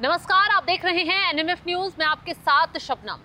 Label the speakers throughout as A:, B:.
A: नमस्कार, आप देख रहे हैं एनएमएफ न्यूज में आपके साथ शबनम।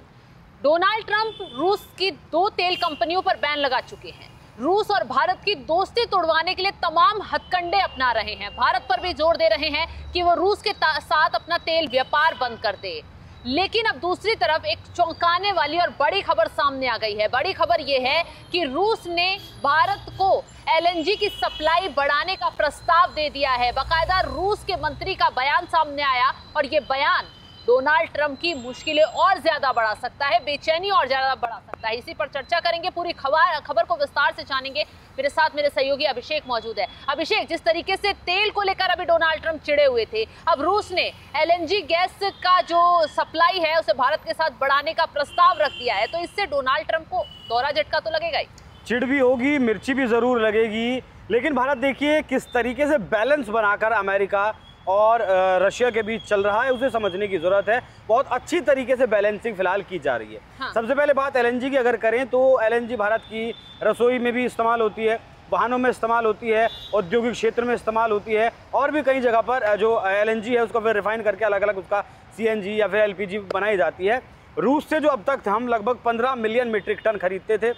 A: डोनाल्ड ट्रंप रूस की 2 तेल कंपनियों पर बैन लगा चुके हैं। रूस और भारत की दोस्ती तोड़वाने के लिए तमाम हथकंडे अपना रहे हैं। भारत पर भी जोर दे रहे हैं कि वो रूस के साथ अपना तेल व्यापार बंद कर दे। लेकिन अब दूसरी तरफ एक चौंकाने वाली और बड़ी खबर सामने आ गई है। बड़ी खबर यह है कि रूस ने भारत को एलएनजी की सप्लाई बढ़ाने का प्रस्ताव दे दिया है। बाकायदा रूस के मंत्री का बयान सामने आया और ये बयान डोनाल्ड ट्रंप की मुश्किलें और ज्यादा बढ़ा सकता है, बेचैनी और ज्यादा बढ़ा सकता है। इसी पर चर्चा करेंगे, पूरी खबर को विस्तार से जानेंगे। मेरे साथ मेरे सहयोगी अभिषेक मौजूद है। अभिषेक, जिस तरीके से तेल को लेकर अभी डोनाल्ड ट्रंप चिड़े हुए थे, अब रूस ने एलएनजी गैस का जो सप्लाई है उसे भारत के साथ बढ़ाने का प्रस्ताव रख दिया है, तो इससे डोनाल्ड ट्रंप को दोहरा झटका तो लगेगा ही।
B: चिड़ भी होगी, मिर्ची भी जरूर लगेगी, लेकिन भारत देखिए किस तरीके से बैलेंस बनाकर अमेरिका और रशिया के बीच चल रहा है, उसे समझने की जरूरत है। बहुत अच्छी तरीके से बैलेंसिंग फिलहाल की जा रही है। हाँ। सबसे पहले बात एलएनजी की अगर करें तो एलएनजी भारत की रसोई में भी इस्तेमाल होती है, वाहनों में इस्तेमाल होती है, औद्योगिक क्षेत्र में इस्तेमाल होती है, और भी कई जगह पर जो एलएनजी है उसको फिर रिफाइन करके अलग अलग उसका सीएनजी या फिर एलपीजी बनाई जाती है। रूस से जो अब तक हम लगभग 15 मिलियन मीट्रिक टन खरीदते थे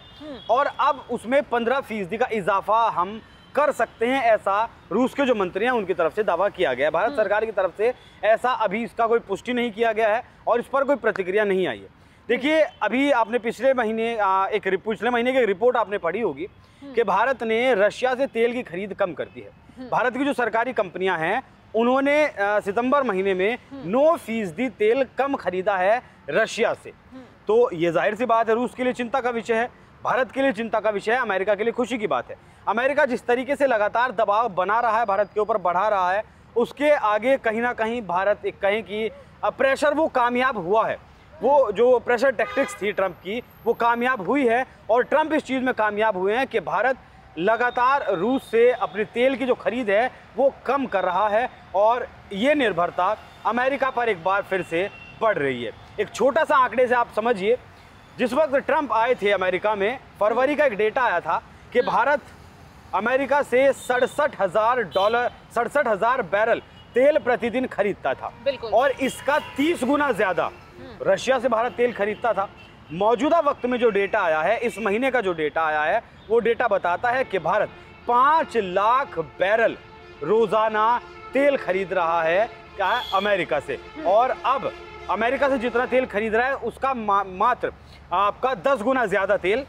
B: और अब उसमें 15% का इजाफा हम कर सकते हैं, ऐसा रूस के जो मंत्री हैं उनकी तरफ से दावा किया गया है। भारत सरकार की तरफ से ऐसा अभी इसका कोई पुष्टि नहीं किया गया है और इस पर कोई प्रतिक्रिया नहीं आई है। देखिए, अभी आपने पिछले महीने की रिपोर्ट आपने पढ़ी होगी कि भारत ने रशिया से तेल की खरीद कम कर दी है। भारत की जो सरकारी कंपनियां हैं उन्होंने सितंबर महीने में 9% तेल कम खरीदा है रशिया से। तो ये जाहिर सी बात है रूस के लिए चिंता का विषय है, भारत के लिए चिंता का विषय है, अमेरिका के लिए खुशी की बात है। अमेरिका जिस तरीके से लगातार दबाव बना रहा है, भारत के ऊपर बढ़ा रहा है, उसके आगे कहीं ना कहीं भारत एक कहें कि प्रेशर वो कामयाब हुआ है। वो जो प्रेशर टैक्टिक्स थी ट्रंप की वो कामयाब हुई है और ट्रंप इस चीज़ में कामयाब हुए हैं कि भारत लगातार रूस से अपने तेल की जो खरीद है वो कम कर रहा है और ये निर्भरता अमेरिका पर एक बार फिर से बढ़ रही है। एक छोटा सा आंकड़े से आप समझिए, जिस वक्त ट्रंप आए थे अमेरिका में, फरवरी का एक डेटा आया था कि भारत अमेरिका से 67,000 बैरल तेल प्रतिदिन खरीदता था और इसका 30 गुना ज्यादा रशिया से भारत तेल खरीदता था। मौजूदा वक्त में जो डेटा आया है, इस महीने का जो डेटा आया है, वो डेटा बताता है कि भारत 5 लाख बैरल रोजाना तेल खरीद रहा है क्या है अमेरिका से, और अब अमेरिका से जितना तेल खरीद रहा है उसका मात्र आपका 10 गुना ज्यादा तेल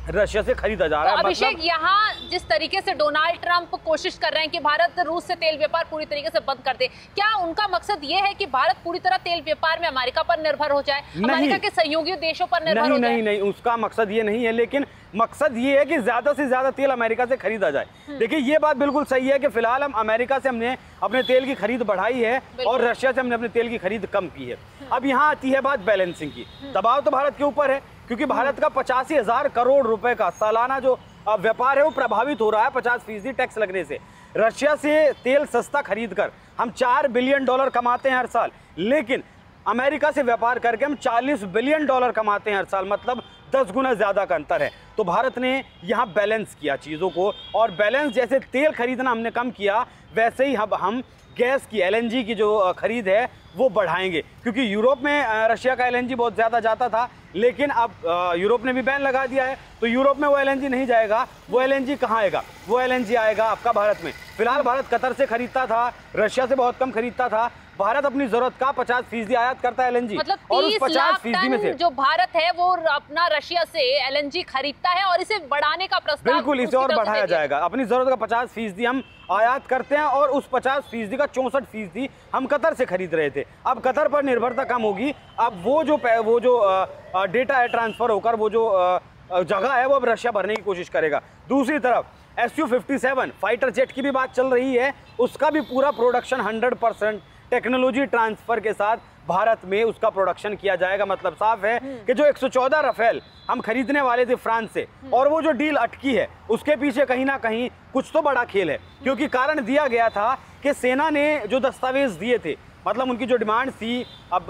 B: रशिया से खरीदा जा रहा है।
A: अभिषेक, यहाँ जिस तरीके से डोनाल्ड ट्रंप कोशिश कर रहे हैं कि भारत रूस से तेल व्यापार पूरी तरीके से बंद कर दे, क्या उनका मकसद ये है कि भारत पूरी तरह तेल व्यापार में अमेरिका पर निर्भर हो जाए, अमेरिका के सहयोगी देशों पर निर्भर हो जाए?
B: नहीं, उसका मकसद ये नहीं है, लेकिन मकसद ये है कि ज्यादा से ज्यादा तेल अमेरिका से खरीदा जाए। देखिए, ये बात बिल्कुल सही है कि फिलहाल हम अमेरिका से हमने अपने तेल की खरीद बढ़ाई है और रशिया से हमने अपने तेल की खरीद कम की है। अब यहाँ आती है बात बैलेंसिंग की। दबाव तो भारत के ऊपर है क्योंकि भारत का 85,000 करोड़ रुपए का सालाना जो व्यापार है वो प्रभावित हो रहा है 50% टैक्स लगने से। रशिया से तेल सस्ता खरीद कर हम $4 बिलियन कमाते हैं हर साल, लेकिन अमेरिका से व्यापार करके हम $40 बिलियन कमाते हैं हर साल, मतलब 10 गुना ज्यादा का अंतर है। तो भारत ने यहाँ बैलेंस किया चीज़ों को, और बैलेंस जैसे तेल खरीदना हमने कम किया वैसे ही हम गैस की एलएनजी की जो खरीद है वो बढ़ाएंगे, क्योंकि यूरोप में रशिया का एलएनजी बहुत ज़्यादा जाता था, लेकिन अब यूरोप ने भी बैन लगा दिया है, तो यूरोप में वो एलएनजी नहीं जाएगा। वो एलएनजी कहाँ आएगा? वो एलएनजी आएगा आपका भारत में। फिलहाल भारत कतर से खरीदता था, रशिया से बहुत कम खरीदता था। भारत अपनी जरूरत का 50% आयात करता है एलएनजी,
A: मतलब
B: और उस 50% में से
A: जो भारत है वो अपना रशिया से एलएनजी खरीदता है और इसे बढ़ाने का प्रस्ताव
B: बिल्कुल इसे और बढ़ाया जाएगा। अपनी जरूरत का 50% हम आयात करते हैं और उस 50% का 64% हम कतर से खरीद रहे थे। अब कतर पर निर्भरता कम होगी। अब वो जो डेटा है ट्रांसफर होकर वो जो जगह है वो अब रशिया भरने की कोशिश करेगा। दूसरी तरफ Su-57 फाइटर जेट की भी बात चल रही है, उसका भी पूरा प्रोडक्शन 100% टेक्नोलॉजी ट्रांसफर के साथ भारत में उसका प्रोडक्शन किया जाएगा। मतलब साफ है कि जो 114 राफेल हम खरीदने वाले थे फ्रांस से, और वो जो डील अटकी है उसके पीछे कहीं ना कहीं कुछ तो बड़ा खेल है, क्योंकि कारण दिया गया था कि सेना ने जो दस्तावेज दिए थे, मतलब उनकी जो डिमांड थी, अब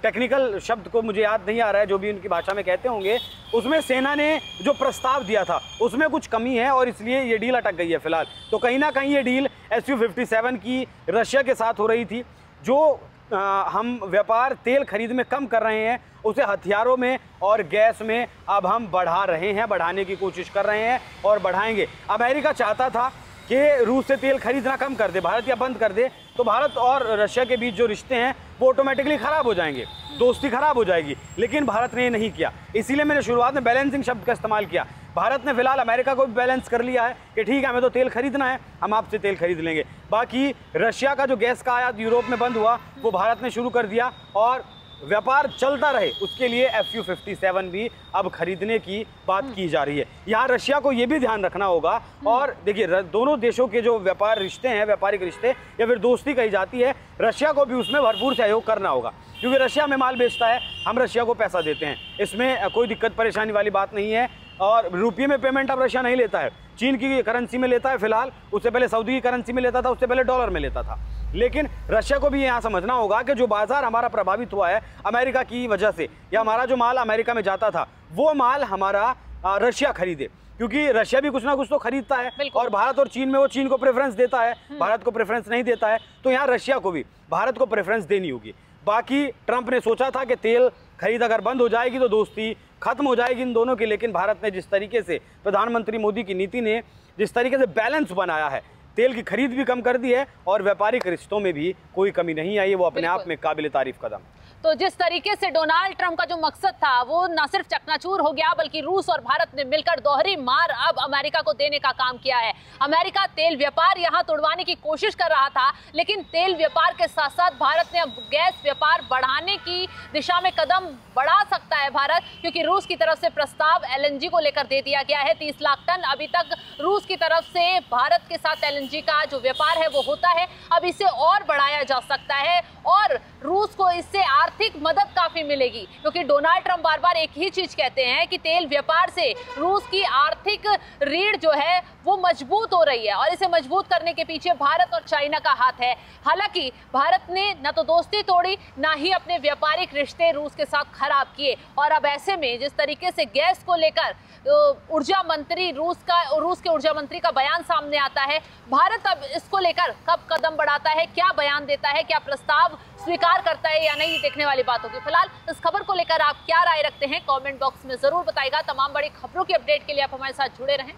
B: टेक्निकल शब्द को मुझे याद नहीं आ रहा है, जो भी उनकी भाषा में कहते होंगे, उसमें सेना ने जो प्रस्ताव दिया था उसमें कुछ कमी है और इसलिए ये डील अटक गई है फिलहाल। तो कहीं ना कहीं ये डील Su-57 की रशिया के साथ हो रही थी, जो हम व्यापार तेल खरीद में कम कर रहे हैं, उसे हथियारों में और गैस में अब हम बढ़ा रहे हैं, बढ़ाने की कोशिश कर रहे हैं और बढ़ाएंगे। अमेरिका चाहता था कि रूस से तेल खरीदना कम कर दे भारत या बंद कर दे, तो भारत और रशिया के बीच जो रिश्ते हैं वो ऑटोमेटिकली ख़राब हो जाएंगे, दोस्ती ख़राब हो जाएगी। लेकिन भारत ने ये नहीं किया, इसीलिए मैंने शुरुआत में बैलेंसिंग शब्द का इस्तेमाल किया। भारत ने फिलहाल अमेरिका को भी बैलेंस कर लिया है कि ठीक है, हमें तो तेल खरीदना है, हम आपसे तेल खरीद लेंगे। बाकी रशिया का जो गैस का आयात यूरोप में बंद हुआ वो भारत ने शुरू कर दिया और व्यापार चलता रहे उसके लिए Fu-57 भी अब खरीदने की बात की जा रही है। यहाँ रशिया को ये भी ध्यान रखना होगा। और देखिए, दोनों देशों के जो व्यापार रिश्ते हैं, व्यापारिक रिश्ते या फिर दोस्ती कही जाती है, रशिया को भी उसमें भरपूर सहयोग करना होगा, क्योंकि रशिया में माल बेचता है, हम रशिया को पैसा देते हैं, इसमें कोई दिक्कत परेशानी वाली बात नहीं है। और रुपये में पेमेंट अब रशिया नहीं लेता है, चीन की करेंसी में लेता है फिलहाल, उससे पहले सऊदी की करेंसी में लेता था, उससे पहले डॉलर में लेता था। लेकिन रशिया को भी यहाँ समझना होगा कि जो बाजार हमारा प्रभावित हुआ है अमेरिका की वजह से, या हमारा जो माल अमेरिका में जाता था वो माल हमारा रशिया खरीदे, क्योंकि रशिया भी कुछ ना कुछ तो खरीदता है और भारत और चीन में वो चीन को प्रेफरेंस देता है, भारत को प्रेफरेंस नहीं देता है, तो यहाँ रशिया को भी भारत को प्रेफरेंस देनी होगी। बाकी ट्रंप ने सोचा था कि तेल खरीद अगर बंद हो जाएगी तो दोस्ती खत्म हो जाएगी इन दोनों की, लेकिन भारत ने जिस तरीके से, प्रधानमंत्री मोदी की नीति ने जिस तरीके से बैलेंस बनाया है, तेल की खरीद भी कम कर दी है और व्यापारिक रिश्तों में भी कोई कमी नहीं आई है, वो अपने आप में काबिल तारीफ कदम।
A: तो जिस तरीके से डोनाल्ड ट्रंप का जो मकसद था वो न सिर्फ चकनाचूर हो गया, बल्कि रूस और भारत ने मिलकर दोहरी मार अब अमेरिका को देने का काम किया है। अमेरिका तेल व्यापार यहां तोड़वाने की कोशिश कर रहा था, लेकिन तेल व्यापार के साथ साथ भारत ने अब गैस व्यापार बढ़ाने की दिशा में कदम बढ़ा सकता है भारत, क्योंकि रूस की तरफ से प्रस्ताव LNG को लेकर दे दिया गया है 30 लाख टन। अभी तक रूस की तरफ से भारत के साथ LNG का जो व्यापार है वो होता है, अब इसे और बढ़ाया जा सकता है और रूस को इससे आर्थिक मदद काफी मिलेगी, क्योंकि डोनाल्ड ट्रंप बार बार एक ही चीज कहते हैं कि तेल व्यापार से रूस की आर्थिक रीढ़ जो है वो मजबूत हो रही है और इसे मजबूत करने के पीछे भारत और चाइना का हाथ है। हालांकि भारत ने न तो दोस्ती तोड़ी, ना ही अपने व्यापारिक रिश्ते रूस के साथ खराब किए, और अब ऐसे में जिस तरीके से गैस को लेकर ऊर्जा मंत्री रूस के ऊर्जा मंत्री का बयान सामने आता है, भारत अब इसको लेकर कब कदम बढ़ाता है, क्या बयान देता है, क्या प्रस्ताव स्वीकार करता है या नहीं, देखने वाली बात होगी। फिलहाल इस खबर को लेकर आप क्या राय रखते हैं कमेंट बॉक्स में जरूर बताइएगा। तमाम बड़ी खबरों की अपडेट के लिए आप हमारे साथ जुड़े रहें।